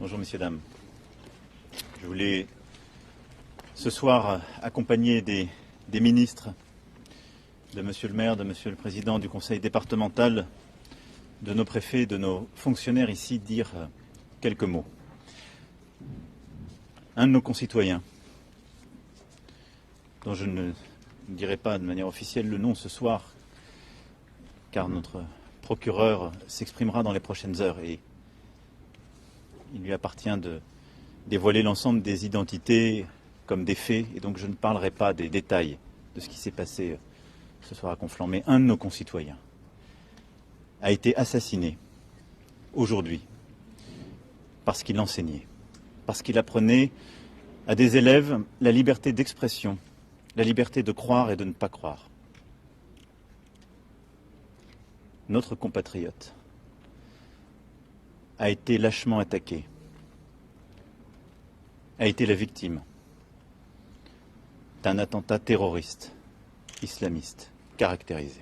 Bonjour messieurs, dames. Je voulais ce soir accompagner des ministres, de monsieur le maire, de monsieur le président du conseil départemental, de nos préfets, de nos fonctionnaires ici, dire quelques mots. Un de nos concitoyens, dont je ne dirai pas de manière officielle le nom ce soir, car notre procureur s'exprimera dans les prochaines heures et il lui appartient de dévoiler l'ensemble des identités comme des faits, et donc je ne parlerai pas des détails de ce qui s'est passé ce soir à Conflans. Mais un de nos concitoyens a été assassiné aujourd'hui parce qu'il enseignait, parce qu'il apprenait à des élèves la liberté d'expression, la liberté de croire et de ne pas croire. Notre compatriote a été lâchement attaqué, a été la victime d'un attentat terroriste, islamiste, caractérisé.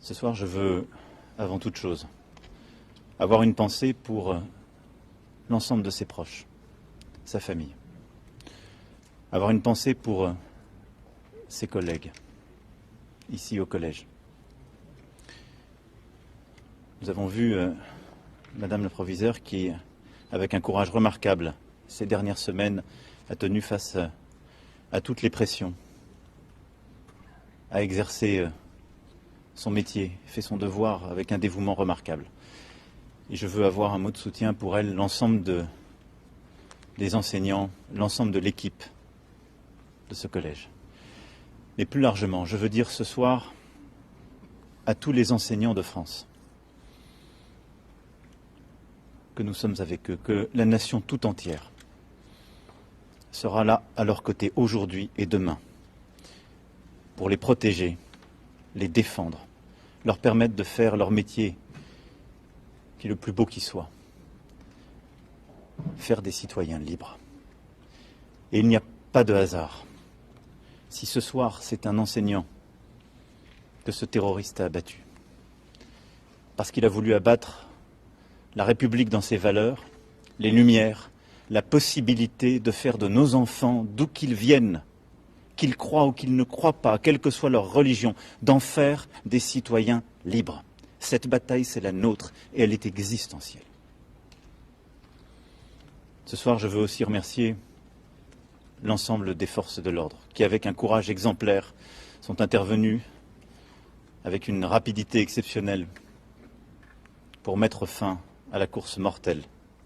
Ce soir, je veux, avant toute chose, avoir une pensée pour l'ensemble de ses proches, sa famille. Avoir une pensée pour ses collègues, ici au collège. Nous avons vu Madame le proviseur qui, avec un courage remarquable, ces dernières semaines, a tenu face à toutes les pressions, a exercé son métier, fait son devoir avec un dévouement remarquable. Et je veux avoir un mot de soutien pour elle, l'ensemble des enseignants, l'ensemble de l'équipe de ce collège. Mais plus largement, je veux dire ce soir à tous les enseignants de France que nous sommes avec eux, que la nation tout entière sera là à leur côté aujourd'hui et demain pour les protéger, les défendre, leur permettre de faire leur métier qui est le plus beau qui soit, faire des citoyens libres. Et il n'y a pas de hasard. Si ce soir c'est un enseignant que ce terroriste a abattu, parce qu'il a voulu abattre la République dans ses valeurs, les lumières, la possibilité de faire de nos enfants, d'où qu'ils viennent, qu'ils croient ou qu'ils ne croient pas, quelle que soit leur religion, d'en faire des citoyens libres. Cette bataille, c'est la nôtre et elle est existentielle. Ce soir, je veux aussi remercier l'ensemble des forces de l'ordre qui, avec un courage exemplaire, sont intervenus avec une rapidité exceptionnelle pour mettre fin à la course mortelle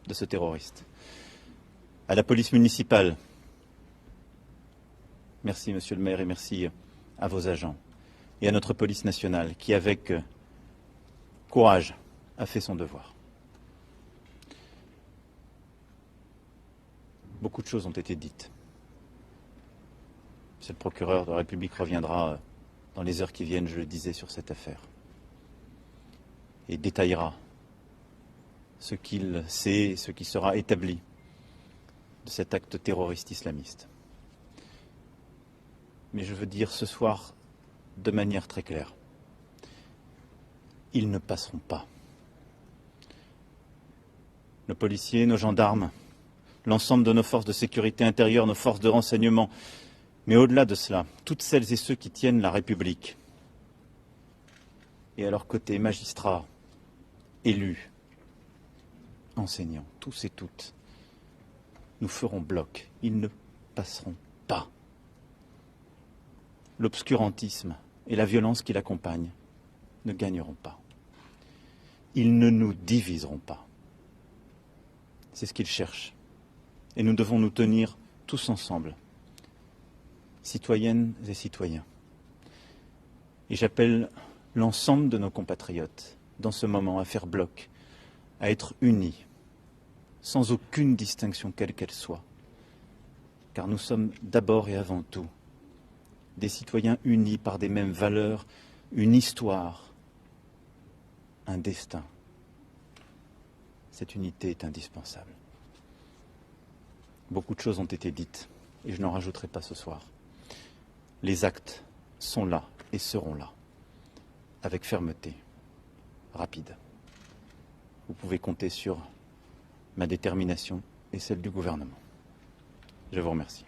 de ce terroriste. À la police municipale, merci monsieur le maire et merci à vos agents. Et à notre police nationale qui, avec courage, a fait son devoir. Beaucoup de choses ont été dites. Monsieur le procureur de la République reviendra dans les heures qui viennent, je le disais, sur cette affaire. Et détaillera ce qu'il sait, ce qui sera établi de cet acte terroriste islamiste. Mais je veux dire ce soir de manière très claire, ils ne passeront pas. Nos policiers, nos gendarmes, l'ensemble de nos forces de sécurité intérieure, nos forces de renseignement, mais au-delà de cela, toutes celles et ceux qui tiennent la République, et à leur côté, magistrats, élus, enseignants, tous et toutes, nous ferons bloc. Ils ne passeront pas. L'obscurantisme et la violence qui l'accompagnent ne gagneront pas. Ils ne nous diviseront pas. C'est ce qu'ils cherchent. Et nous devons nous tenir tous ensemble, citoyennes et citoyens. Et j'appelle l'ensemble de nos compatriotes, dans ce moment, à faire bloc, à être unis, sans aucune distinction quelle qu'elle soit. Car nous sommes d'abord et avant tout des citoyens unis par des mêmes valeurs, une histoire, un destin. Cette unité est indispensable. Beaucoup de choses ont été dites, et je n'en rajouterai pas ce soir. Les actes sont là et seront là, avec fermeté, rapide. vous pouvez compter sur ma détermination et celle du gouvernement. Je vous remercie.